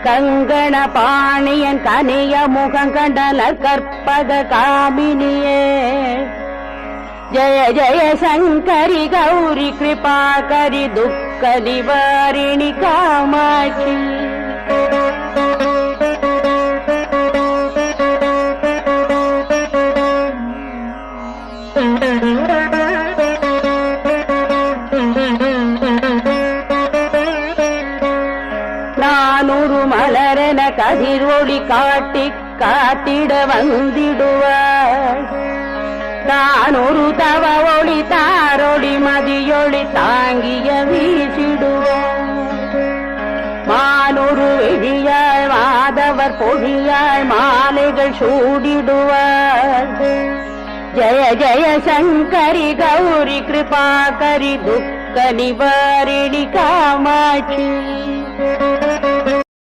கங்கண பாணியன் கனிய முகங்கண்டல கற்பக காமினியே ஜய ஜய சங்கரி கௌரி கிருபாகரி துக்க நிவாரிணி காமாட்சி நானூறு மலரென கதிரொளி காட்டி காத்திட வந்திடுவாள் தானொரு தவ ஒளி தாரொளி மதியொளி தாங்கிய வீசிடுவாள் மானொரு விழியாள் மாதவர் பொழியாள் மாலைகள் சூடிடுவாள் ஜய ஜய சங்கரி கௌரி கிருபாகரி துக்க நிவாரிணி காமாட்சி